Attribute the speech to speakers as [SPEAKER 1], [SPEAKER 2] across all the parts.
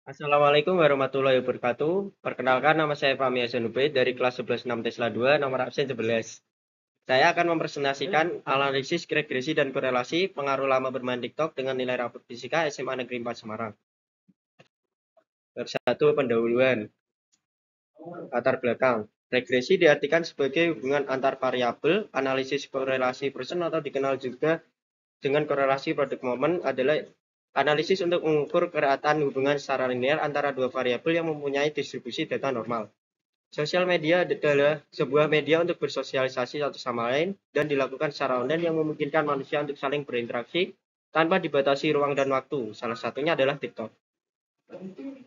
[SPEAKER 1] Assalamualaikum warahmatullahi wabarakatuh. Perkenalkan nama saya Fahmi Hasanuddin dari kelas 11 6 Tesla 2, nomor absen 11. Saya akan mempresentasikan analisis regresi dan korelasi pengaruh lama bermain TikTok dengan nilai rapor fisika SMA Negeri 4 Semarang. Satu, pendahuluan. Latar belakang. Regresi diartikan sebagai hubungan antar variabel. Analisis korelasi person atau dikenal juga dengan korelasi produk momen adalah analisis untuk mengukur keratan hubungan secara linear antara dua variabel yang mempunyai distribusi data normal. Sosial media adalah sebuah media untuk bersosialisasi satu sama lain dan dilakukan secara online yang memungkinkan manusia untuk saling berinteraksi tanpa dibatasi ruang dan waktu. Salah satunya adalah TikTok.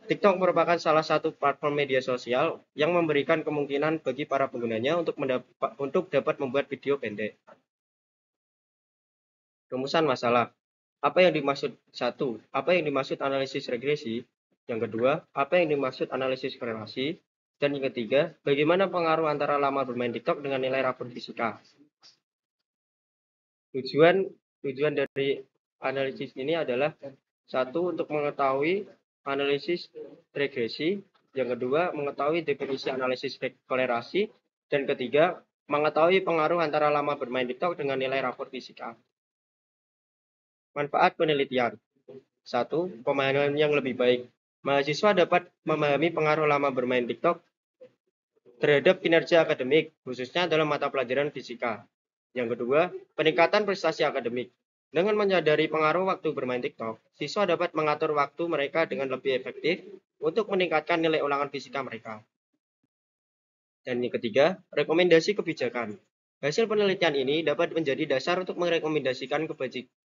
[SPEAKER 1] TikTok merupakan salah satu platform media sosial yang memberikan kemungkinan bagi para penggunanya untuk dapat membuat video pendek. Rumusan masalah. Apa yang dimaksud satu? Apa yang dimaksud analisis regresi? Yang kedua, apa yang dimaksud analisis korelasi? Dan yang ketiga, bagaimana pengaruh antara lama bermain TikTok dengan nilai rapor fisika? Tujuan tujuan dari analisis ini adalah satu, untuk mengetahui analisis regresi, yang kedua mengetahui definisi analisis korelasi, dan ketiga mengetahui pengaruh antara lama bermain TikTok dengan nilai rapor fisika. Manfaat penelitian. Satu, pemahaman yang lebih baik. Mahasiswa dapat memahami pengaruh lama bermain TikTok terhadap kinerja akademik, khususnya dalam mata pelajaran fisika. Yang kedua, peningkatan prestasi akademik. Dengan menyadari pengaruh waktu bermain TikTok, siswa dapat mengatur waktu mereka dengan lebih efektif untuk meningkatkan nilai ulangan fisika mereka. Dan yang ketiga, rekomendasi kebijakan. Hasil penelitian ini dapat menjadi dasar untuk merekomendasikan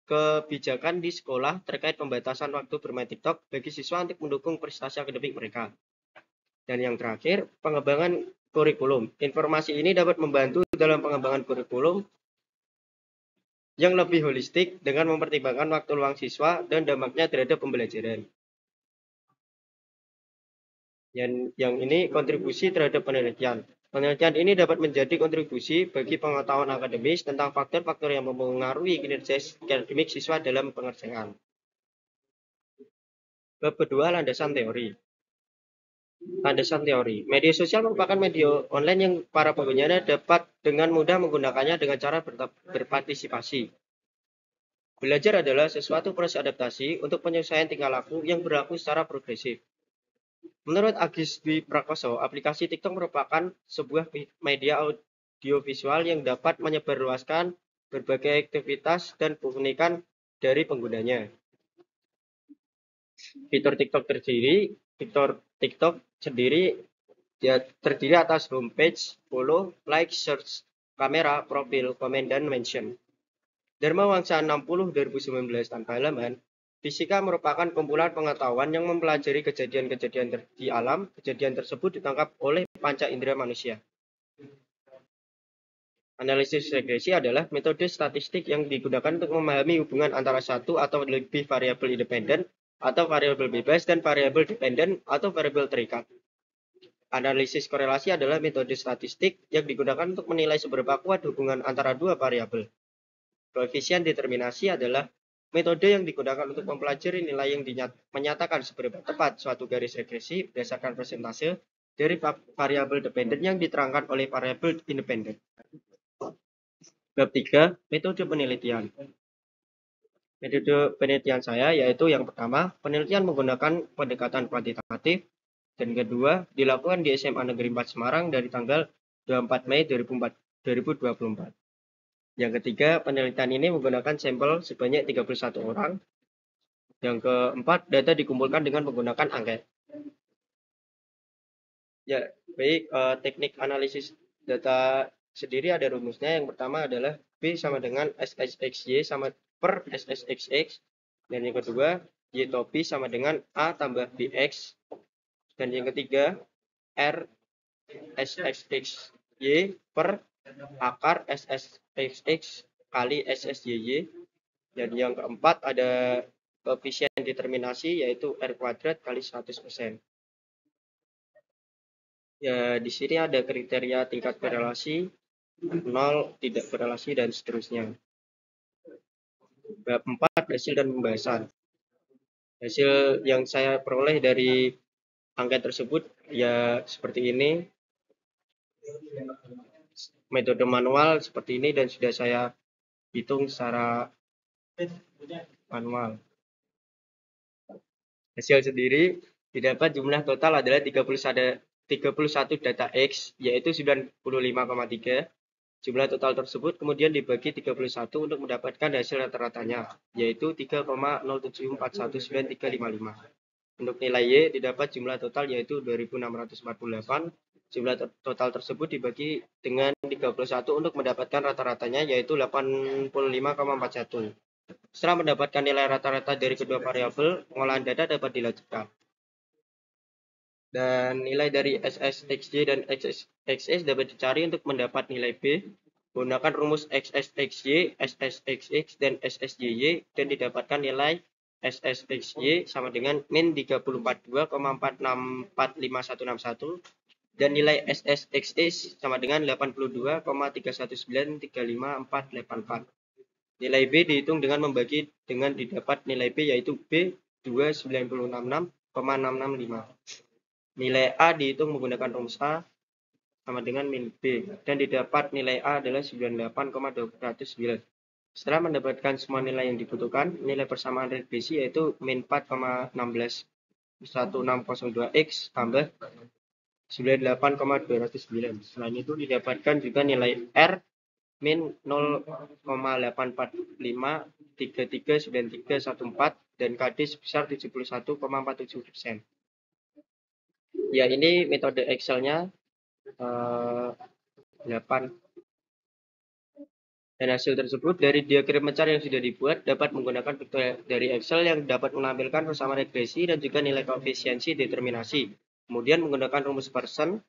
[SPEAKER 1] kebijakan di sekolah terkait pembatasan waktu bermain TikTok bagi siswa untuk mendukung prestasi akademik mereka. Dan yang terakhir, pengembangan kurikulum. Informasi ini dapat membantu dalam pengembangan kurikulum yang lebih holistik dengan mempertimbangkan waktu luang siswa dan dampaknya terhadap pembelajaran. Yang ini kontribusi terhadap penelitian. Penelitian ini dapat menjadi kontribusi bagi pengetahuan akademis tentang faktor-faktor yang mempengaruhi kinerja akademik siswa dalam pengerjaan. Bab kedua, landasan teori. Landasan teori. Media sosial merupakan media online yang para penggunanya dapat dengan mudah menggunakannya dengan cara berpartisipasi. Belajar adalah sesuatu proses adaptasi untuk penyesuaian tingkah laku yang berlaku secara progresif. Menurut Agis Dwi Prakoso, aplikasi TikTok merupakan sebuah media audiovisual yang dapat menyebarluaskan berbagai aktivitas dan keunikan dari penggunanya. Fitur TikTok sendiri terdiri atas homepage, follow, like, search, kamera, profil, komen, dan mention. Dharma Wangsa 60 2019 tanpa halaman. Fisika merupakan kumpulan pengetahuan yang mempelajari kejadian-kejadian di alam. Kejadian tersebut ditangkap oleh panca indera manusia. Analisis regresi adalah metode statistik yang digunakan untuk memahami hubungan antara satu atau lebih variabel independen atau variabel bebas dan variabel dependen atau variabel terikat. Analisis korelasi adalah metode statistik yang digunakan untuk menilai seberapa kuat hubungan antara dua variabel. Koefisien determinasi adalah metode yang digunakan untuk mempelajari nilai yang menyatakan seberapa tepat suatu garis regresi berdasarkan persentase dari variabel dependen yang diterangkan oleh variabel independen. Bab 3, metode penelitian. Metode penelitian saya yaitu yang pertama, penelitian menggunakan pendekatan kuantitatif, dan kedua, dilakukan di SMA Negeri 4 Semarang dari tanggal 24 Mei 2024. Yang ketiga, penelitian ini menggunakan sampel sebanyak 31 orang. Yang keempat, data dikumpulkan dengan menggunakan angket. Ya, baik, teknik analisis data sendiri ada rumusnya. Yang pertama adalah B sama dengan SSXY sama per SSXX. Dan yang kedua, Y topi sama dengan A tambah BX. Dan yang ketiga, R SSXY per akar SSXX kali SSYY. Dan yang keempat ada koefisien determinasi yaitu R kuadrat kali 100%. Ya, di sini ada kriteria tingkat korelasi, 0, tidak korelasi, dan seterusnya. Bab 4, hasil dan pembahasan. Hasil yang saya peroleh dari angket tersebut ya seperti ini, metode manual seperti ini, dan sudah saya hitung secara manual. Hasil sendiri didapat jumlah total adalah 31 data X, yaitu 95,3. Jumlah total tersebut kemudian dibagi 31 untuk mendapatkan hasil rata-ratanya, yaitu 3,07419,355. Untuk nilai Y didapat jumlah total yaitu 2.648. Jumlah total tersebut dibagi dengan 31 untuk mendapatkan rata-ratanya yaitu 85,41. Setelah mendapatkan nilai rata-rata dari kedua variabel, pengolahan data dapat dilanjutkan. Dan nilai dari SSXY dan XSXX dapat dicari untuk mendapat nilai B menggunakan rumus XSXY, SSXX, dan SSYY, dan didapatkan nilai SSXY sama dengan min 342,46456161 dan nilai SSXX sama dengan 82,319355484. Nilai B dihitung dengan membagi dengan didapat nilai B yaitu B 29066,665. Nilai A dihitung menggunakan rumus A sama dengan min B, dan didapat nilai A adalah 98,209. Setelah mendapatkan semua nilai yang dibutuhkan, nilai persamaan regresi yaitu min 4,161602X tambah 98,209. Selain itu didapatkan juga nilai R min 0,845339314 dan KD sebesar 71,47%. Ya, ini metode Excel-nya 8. Dan hasil tersebut dari diagram mencar yang sudah dibuat dapat menggunakan vektor dari Excel yang dapat menampilkan persamaan regresi dan juga nilai koefisiensi determinasi. Kemudian menggunakan rumus Pearson,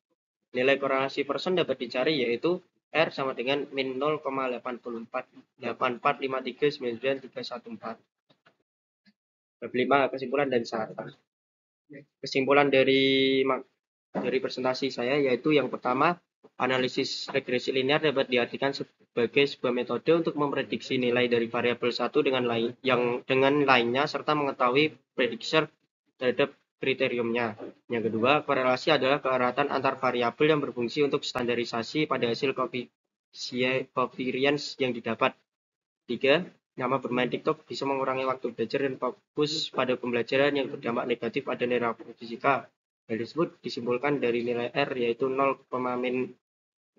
[SPEAKER 1] nilai korelasi Pearson dapat dicari yaitu R sama dengan min 0,8453999314. Bab 5, kesimpulan dan saran. Kesimpulan dari presentasi saya yaitu yang pertama, analisis regresi linear dapat diartikan sebagai sebuah metode untuk memprediksi nilai dari variabel satu dengan lainnya serta mengetahui prediktor terhadap kriteriumnya. Yang kedua, korelasi adalah keeratan antar variabel yang berfungsi untuk standarisasi pada hasil covariance yang didapat. 3. Nama bermain TikTok bisa mengurangi waktu belajar dan fokus pada pembelajaran yang berdampak negatif pada nilai rapor fisika. Hal tersebut disimpulkan dari nilai R yaitu 0, min.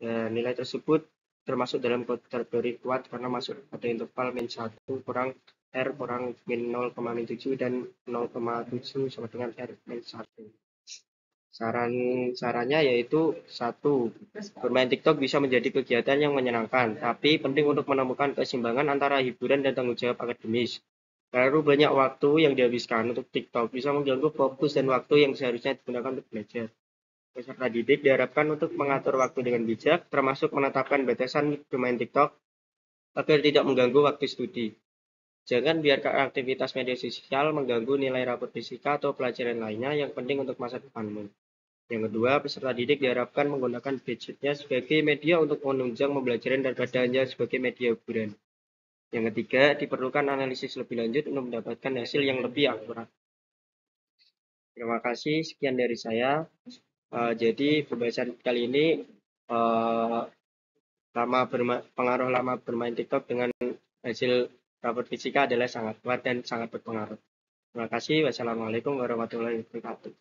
[SPEAKER 1] Nilai tersebut termasuk dalam kategori kuat karena masuk pada interval min 1 kurang R kurang min 0,7 dan 0,7 sama dengan R min 1. Sarannya yaitu 1. Bermain TikTok bisa menjadi kegiatan yang menyenangkan, tapi penting untuk menemukan keseimbangan antara hiburan dan tanggung jawab akademis. Terlalu banyak waktu yang dihabiskan untuk TikTok bisa mengganggu fokus dan waktu yang seharusnya digunakan untuk belajar. Peserta didik diharapkan untuk mengatur waktu dengan bijak, termasuk menetapkan batasan bermain TikTok agar tidak mengganggu waktu studi. Jangan biarkan aktivitas media sosial mengganggu nilai rapor fisika atau pelajaran lainnya yang penting untuk masa depanmu. Yang kedua, peserta didik diharapkan menggunakan gadgetnya sebagai media untuk menunjang pembelajaran daripada hanya sebagai media hiburan. Yang ketiga, diperlukan analisis lebih lanjut untuk mendapatkan hasil yang lebih akurat. Terima kasih, sekian dari saya. Jadi pembahasan kali ini pengaruh lama bermain TikTok dengan hasil rapor fisika adalah sangat kuat dan sangat berpengaruh. Terima kasih. Wassalamualaikum warahmatullahi wabarakatuh.